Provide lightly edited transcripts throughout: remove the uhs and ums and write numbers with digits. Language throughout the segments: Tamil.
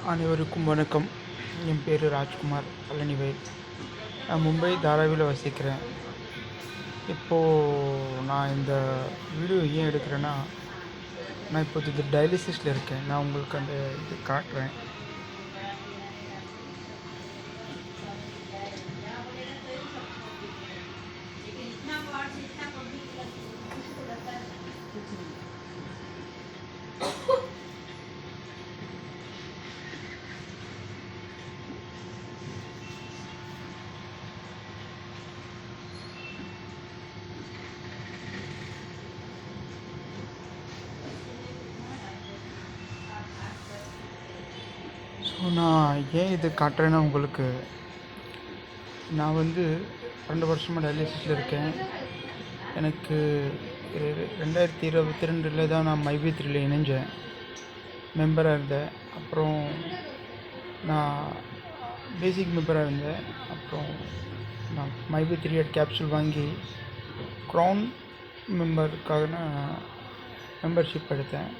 அனைவருக்கும் வணக்கம். என் பேர் ராஜ்குமார் பழனிவேல். நான் மும்பை தாராவியில் வசிக்கிறேன். இப்போது நான் இந்த வீடியோ ஏன் எடுக்கிறேன்னா, நான் இப்போது இது டயாலிசிஸில் இருக்கேன். நான் உங்களுக்கு அந்த இது காட்டுறேன். ஸோ நான் ஏன் இது காட்டுறேன்னா, உங்களுக்கு நான் 2 வருஷமாக டயாலிசிஸில் இருக்கேன். எனக்கு 2022 தான் நான் மைவி3யில் இணைஞ்சேன், மெம்பராக இருந்தேன். அப்புறம் நான் பேசிக் மெம்பராக இருந்தேன். அப்புறம் நான் மைவி3 கேப்சூல் வாங்கி க்ரௌன் மெம்பருக்காக நான் மெம்பர்ஷிப் எடுத்தேன்.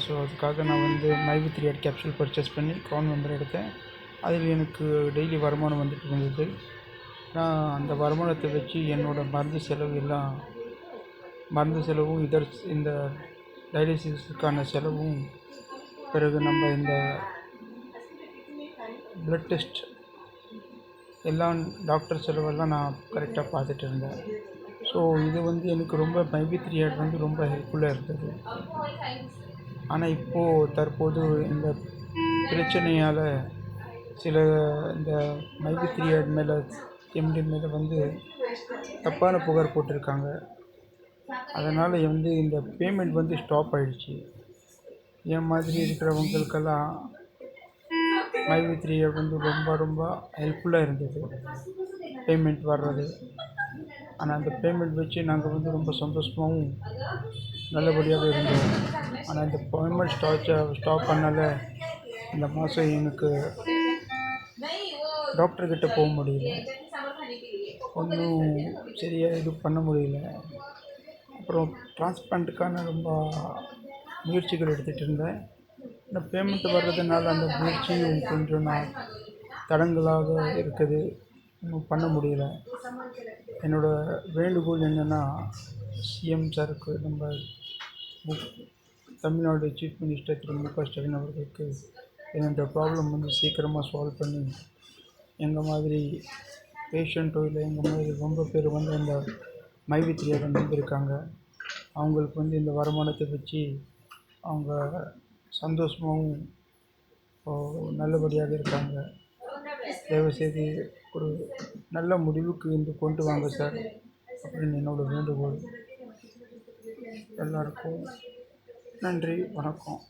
ஸோ அதுக்காக நான் மைவி3 கேப்சூல் பர்ச்சேஸ் பண்ணி க்ரௌன் மெம்பர் எடுத்தேன். அதில் எனக்கு டெய்லி வருமானம் வந்துட்டு இருந்தது. நான் அந்த வருமானத்தை வச்சு என்னோடய மருந்து செலவும் இந்த டயாலிசிஸுக்கான செலவும், பிறகு நம்ம இந்த ப்ளட் டெஸ்ட் எல்லாம் டாக்டர் செலவெல்லாம் நான் கரெக்டாக பார்த்துட்டு இருந்தேன். ஸோ இது எனக்கு ரொம்ப மைவி3 ரொம்ப ஹெல்ப்ஃபுல்லாக இருந்தது. ஆனால் தற்போது இந்த பிரச்சனையால் சில இந்த மைவி3 மேலே எம்டி மேலே தப்பான புகார் போட்டிருக்காங்க. அதனால் இந்த பேமெண்ட் ஸ்டாப் ஆகிடுச்சு. என் மாதிரி இருக்கிறவங்களுக்கெல்லாம் மைவி3 ரொம்ப ரொம்ப ஹெல்ப்ஃபுல்லாக இருந்தது பேமெண்ட் வர்றது. ஆனால் அந்த பேமெண்ட் வச்சு நாங்கள் ரொம்ப சந்தோஷமாகவும் நல்லபடியாக இருந்தோம். ஆனால் இந்த பேமெண்ட் ஸ்டாப் பண்ணால் இந்த மாதம் எனக்கு டாக்டர்கிட்ட போக முடியல, ஒன்றும் சரியாக இது பண்ண முடியல. அப்புறம் டிரான்ஸ்பிளான்ட்டுக்கான ரொம்ப முயற்சிகள் எடுத்துகிட்டு இருந்தேன். இந்த பேமெண்ட் வர்றதுனால அந்த முயற்சியும் கொஞ்சம் தடங்கலாக இருக்குது, இன்னும் பண்ண முடியல. என்னோடய வேண்டுகோள் என்னென்னா, சிஎம் சாருக்கு, நம்ம தமிழ்நாடு சீஃப் மினிஸ்டர் திரு மு.க. ஸ்டாலின் அவர்களுக்கு என்னோட ப்ராப்ளம் சீக்கிரமாக சால்வ் பண்ணி, எங்கள் மாதிரி பேஷண்ட்டோ இல்லை எங்கள் மாதிரி ரொம்ப பேர் இந்த மைவி3 வந்திருக்காங்க, அவங்களுக்கு இந்த வருமானத்தை வச்சு அவங்க சந்தோஷமாகவும் நல்லபடியாக இருக்காங்க. தயவுசெய்து ஒரு நல்ல முடிவுக்கு கொண்டு வாங்க சார் அப்படின்னு என்னோடய வேண்டுகோள். எல்லாருக்கும் நன்றி, வணக்கம்.